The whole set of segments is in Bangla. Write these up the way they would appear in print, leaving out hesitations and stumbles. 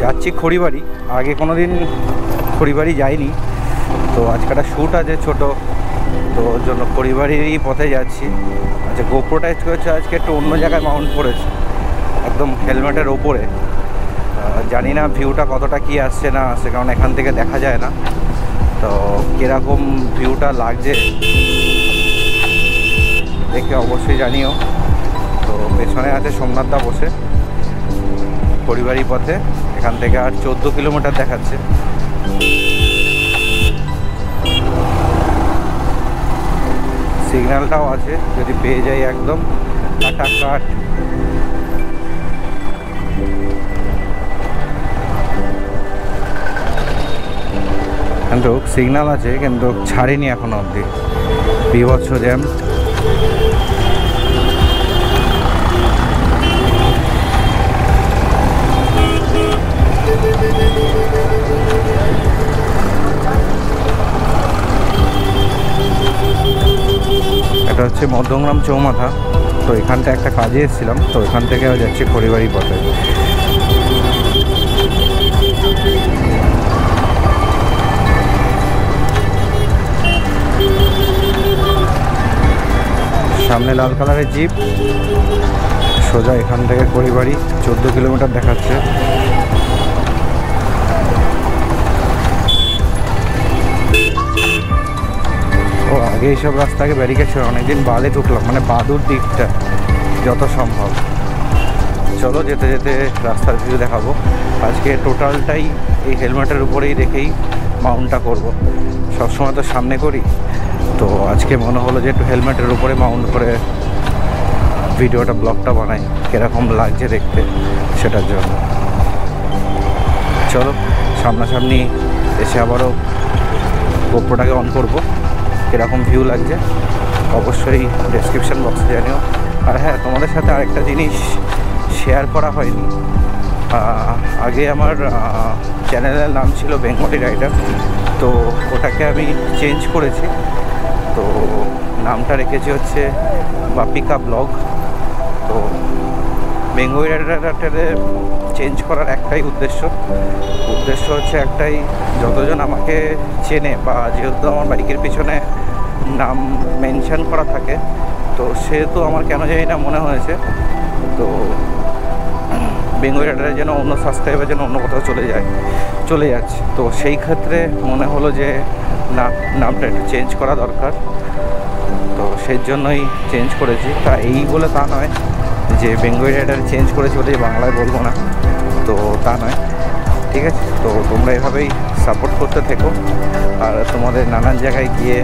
যাচ্ছি খড়িবাড়ি। আগে কোনো দিন খড়িবাড়ি যাইনি, তো আজকে একটা শ্যুট আছে ছোটো, তো ওর জন্য খড়িবাড়িরই পথে যাচ্ছি। আচ্ছা, গোপ্রোটা হচ্ছে আজকে একটু অন্য জায়গায় মাউন্ট করেছে, একদম হেলমেটের ওপরে। জানি না ভিউটা কতটা কি আসছে না আসছে, কারণ এখান থেকে দেখা যায় না। তো কীরকম ভিউটা লাগছে দেখে অবশ্যই জানিও। তো পেছনে আছে সোমনাথদা বসে খড়িবাড়ি পথে। এখান থেকে আর 14 কিলোমিটার দেখাচ্ছে। সিগন্যালটাও আছে, যদি পেয়ে যাই একদম কাট। কিন্তু সিগন্যাল আছে, কিন্তু ছাড়িনি এখনো অবধি। বিভৎস জ্যাম। এটা হচ্ছে মধ্যমগ্রাম চৌমাথা। তো এখানটা একটা কাজে এসেছিলাম, তো এখান থেকে যাচ্ছি খড়িবাড়ি পথে। সামনে লাল কালারের জিপ, সোজা এখান থেকে খড়িবাড়ি 14 কিলোমিটার দেখাচ্ছে। ও আগে এইসব রাস্তাকে ব্যারিকেড ছিল, অনেকদিন বাদে ঢুকলাম, মানে বাদুর দিকটা যত সম্ভব। চলো যেতে যেতে রাস্তার ভিউ দেখাবো। আজকে টোটালটাই এই হেলমেটের উপরেই রেখেই মাউন্টটা করব। সবসময় তো সামনে করি, তো আজকে মনে হলো যে একটু হেলমেটের উপরে মাউন্ট করে ভিডিওটা ব্লগটা বানাই, কীরকম লাগছে দেখতে সেটার জন্য। চলো সামনাসামনি এসে আবারও গোপ্রোটাকে অন করব, কীরকম ভিউ লাগছে অবশ্যই ডেসক্রিপশন বক্সে জানিও। আর হ্যাঁ, তোমাদের সাথে আরেকটা জিনিস শেয়ার করা হয়নি। আগে আমার চ্যানেলের নাম ছিল বেঙ্গলি রাইডার, তো ওটাকে আমি চেঞ্জ করেছি। তো নামটা রেখেছি হচ্ছে বাপিকা ব্লগ। তো বেঙ্গলি রাইডারে চেঞ্জ করার একটাই উদ্দেশ্য হচ্ছে একটাই, যতজন আমাকে চেনে বা যেহেতু আমার বাইকের পিছনে নাম মেনশন করা থাকে, তো সেহেতু আমার কেন জানি না মনে হয়েছে তো বেঙ্গলি রাইডারে যেন অন্য সাবস্ক্রাইবার যেন অন্য কোথাও চলে যাচ্ছে। তো সেই ক্ষেত্রে মনে হলো যে নামটা একটু চেঞ্জ করা দরকার, তো সেই জন্যই চেঞ্জ করেছি। তা এই বলে তা নয় যে বেঙ্গলি রাইডার চেঞ্জ করেছি বলে বাংলায় বলবো না, তো তা নয়। ঠিক আছে, তো তোমরা এভাবেই সাপোর্ট করতে থেকো, আর তোমাদের নানান জায়গায় গিয়ে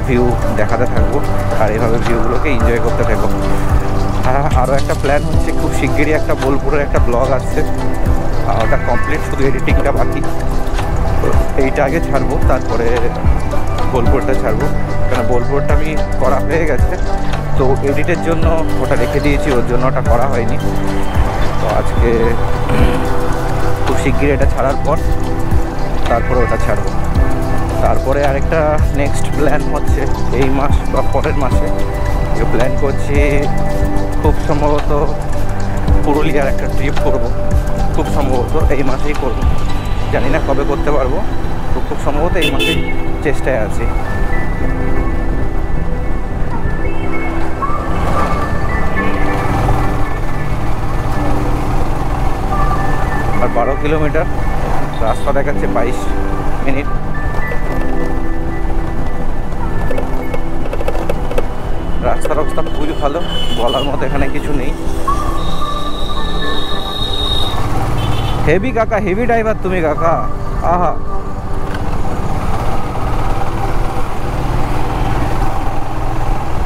ভিউ দেখাতে থাকবো, আর এইভাবে ভিউগুলোকে এনজয় করতে থাকো। হ্যাঁ, আরও একটা প্ল্যান হচ্ছে, খুব শিগগিরই একটা বোলপুরের একটা ব্লগ আসছে, ওটা কমপ্লিট, শুধু এডিটিংটা বাকি। তো এইটা আগে ছাড়বো, তারপরে বোলপুরটা ছাড়বো, কারণ বোলপুরটা আমি করা হয়ে গেছে, তো এডিটের জন্য ওটা রেখে দিয়েছি, ওর জন্য ওটা করা হয়নি। তো আজকে খুব শিগগির এটা ছাড়ার পর তারপরে ওটা ছাড়বো। তারপরে আরেকটা নেক্সট প্ল্যান হচ্ছে এই মাস বা পরের মাসে যে প্ল্যান করছি, খুব সম্ভবত পুরুলিয়ার একটা ট্রিপ করব। খুব সম্ভবত এই মাসেই করব, জানি না কবে করতে পারবো, তো খুব সম্ভবত এই মাসেই চেষ্টায় আছি। আর 12 কিলোমিটার রাস্তা দেখাচ্ছে 22 মিনিট। রাস্তার অবস্থা খুবই ভালো, বলার মতো এখানে কিছু নেই। হেভি কাকা, হেভি ড্রাইভার তুমি কাকা, আহা।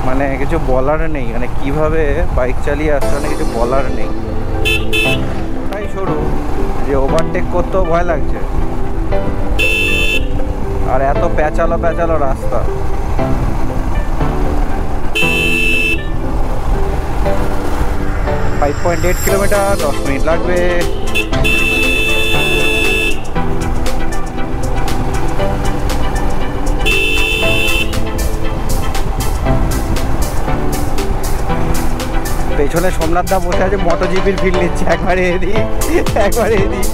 মানে কিছু বলার নেই, মানে কিভাবে বাইক চালিয়ে আসছে, মানে কিছু বলার নেই। তাই সরু যে ওভারটেক করতেও ভয় লাগছে, আর এত প্যাচালো রাস্তা। ফাইভ 5.8 কিলোমিটার, 10 মিনিট লাগবে। পেছনে সোমনাথ দা বসে আছে, মোটোজিপির ফিল নিচ্ছে, একবারে এদিক একবারে এদিক।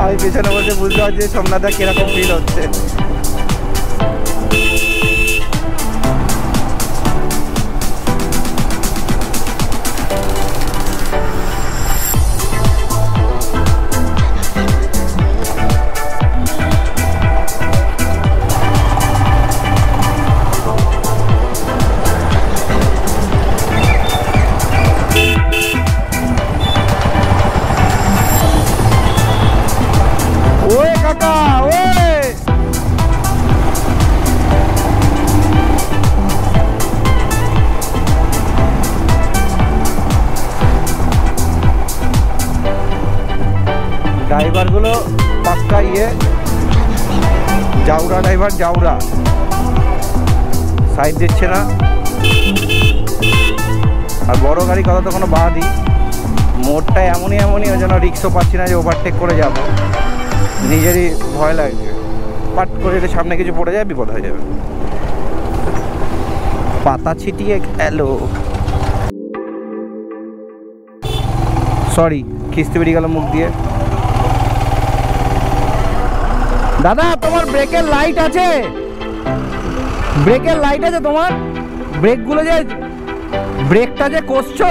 আমি পেছনে বসে বুঝতে পারছি সোমনাথ দা কিরকম ফিল হচ্ছে। ড্রাইভারগুলো পাক্কা জাউরা ড্রাইভার, জাউরা, সাইড দিচ্ছে না। আর বড় গাড়ি কথা তো কোনো বাদই, মোড়টা এমনই ওই জন্য রিক্সও পাচ্ছি না যে ওভারটেক করে যাব, নিজেরই ভয় লাগছে। পাট করে যদি সামনে কিছু পড়ে যায় বিপদ হয়ে যাবে। পাতা ছিটিয়ে এলো, সরি খিস্তি বেরিয়ে গেল মুখ দিয়ে। দাদা তোমার ব্রেকের লাইট আছে? ব্রেকের লাইট আছে তোমার? ব্রেকগুলো যে ব্রেকটা যে কষছো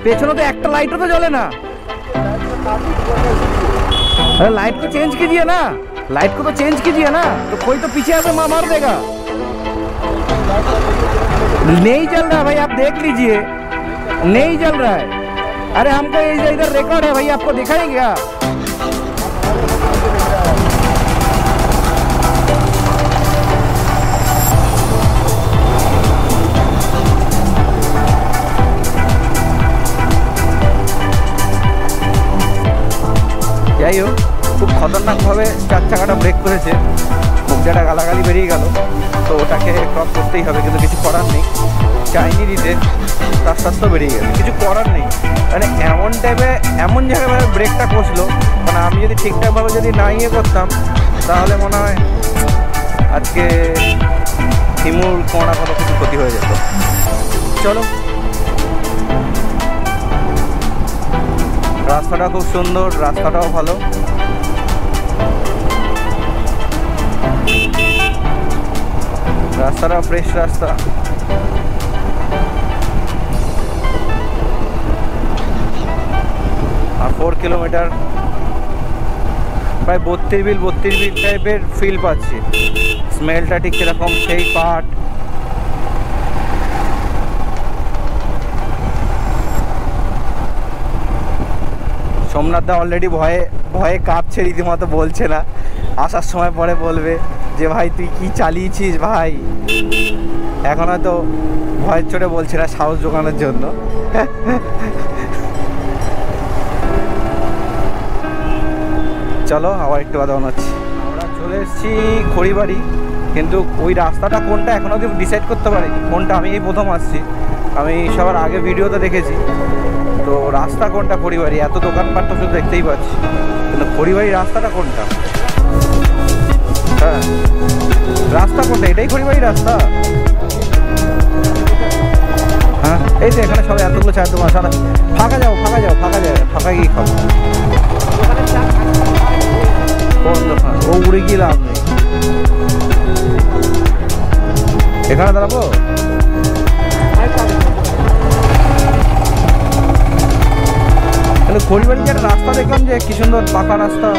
পেছনে তো একটা লাইটও तो জ্বলে না। अरे लाइट को चेंज कीजिए ना, लाइट को तो चेंज कीजिए ना, तो कोई तो पीछे आके मार देगा। नहीं चल रहा भाई, आप देख लीजिए, नहीं चल रहा है। अरे हमको इधर रिकॉर्ड है भाई, आपको दिखाएं क्या? যাই হোক, খুব খতরনাকভাবে চার চাকাটা ব্রেক করেছে, মুখটা গালাগালি বেরিয়ে গেল, তো ওটাকে ক্রস করতেই হবে, কিন্তু কিছু করার নেই। চাইনি দিতে, রাস্তা বেরিয়ে গেছে, কিছু করার নেই। মানে এমন টাইপে এমন জায়গায় ব্রেকটা কষলো, মানে আমি যদি ঠিকঠাকভাবে যদি না করতাম তাহলে মনে হয় আজকে হিমুর কোনা কত কিছু ক্ষতি হয়ে যেত। চলো, রাস্তাটা খুব সুন্দর, রাস্তাটাও ভালো। রাস্তাটা ফ্রেশ রাস্তা। আর 4 কিলোমিটার প্রায় 32 বিল টাইপের ফিল পাচ্ছি। স্মেলটা ঠিক কিরকম, সেই পাট। সোমনাথ দা অলরেডি ভয়ে কাঁপছে, রীতিমতো বলছে না, আসার সময় পরে বলবে যে ভাই তুই কি চালিয়েছিস ভাই। এখন হয়তো ভয়ের চোটে বলছে না, সাহস জোগানোর জন্য। চলো আবার একটু বাদে বানাচ্ছি। আমরা চলে এসেছি খড়িবাড়ি, কিন্তু ওই রাস্তাটা কোনটা এখনও অবধি ডিসাইড করতে পারিনি কোনটা। আমি এই প্রথম আসছি, আমি সবার আগে ভিডিওতে দেখেছি, তো রাস্তা কোনটা খড়িবাড়ি, এত দোকানপাট তো শুধু দেখতেই পাচ্ছি, কিন্তু খড়িবাড়ির রাস্তাটা কোনটা? হ্যাঁ, রাস্তা কোনটা? এটাই খড়িবাড়ির রাস্তা? হ্যাঁ, এই তো এখানে সবাই এতগুলো চায়ের দোকান, সারা ফাঁকা যাও, ফাঁকা গিয়ে খাবো। কোন দোকান? ও উড়ে গিয়ে লাভ নেই, এখানে দাঁড়াবো। খড়িবাড়ির একটা রাস্তা দেখলাম যে কি সুন্দর পাকা রাস্তা।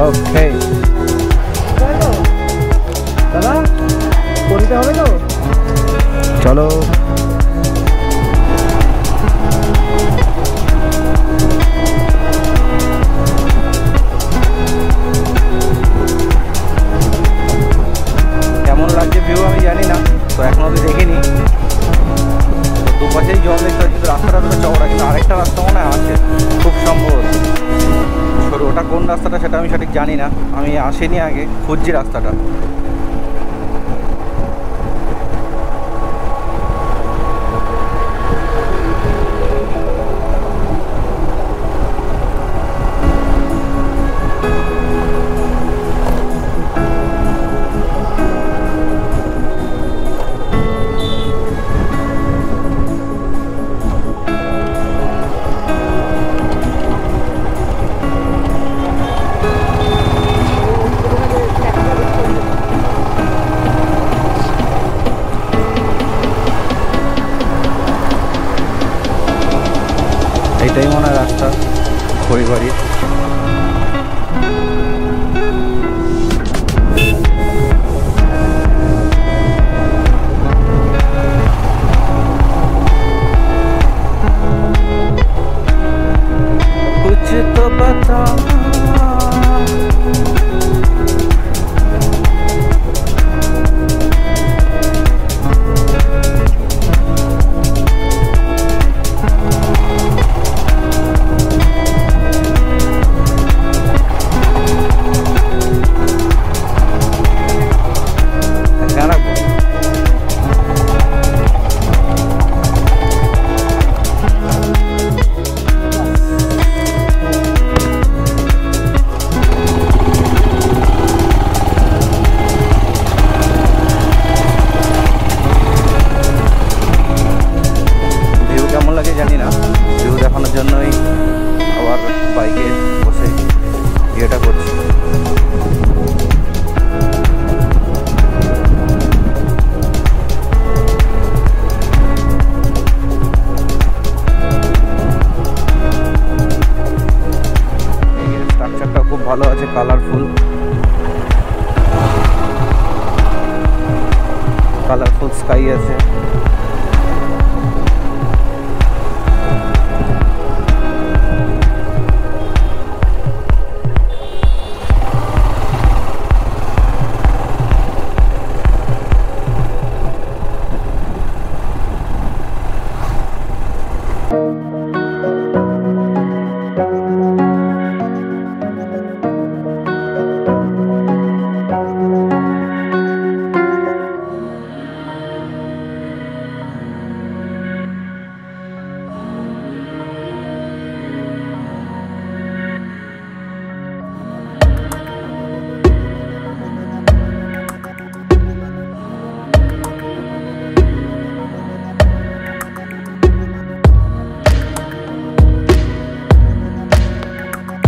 ওকে দাদা, করতে হবে তো, চলো। কেমন লাগছে ভিউ আমি জানি না, তো এখন অবধি দেখিনি। দুপাশেই জল দেখতে হয়, কিন্তু রাস্তাটা তো চওড়া, কিন্তু আরেকটা রাস্তা মনে হয় আছে খুব সম্ভবত সরু। ওটা কোন রাস্তাটা সেটা আমি সঠিক জানি না, আমি আসিনি আগে, খুঁজছি রাস্তাটা। এইটাই মনে হয় রাস্তা খড়িবাড়ির।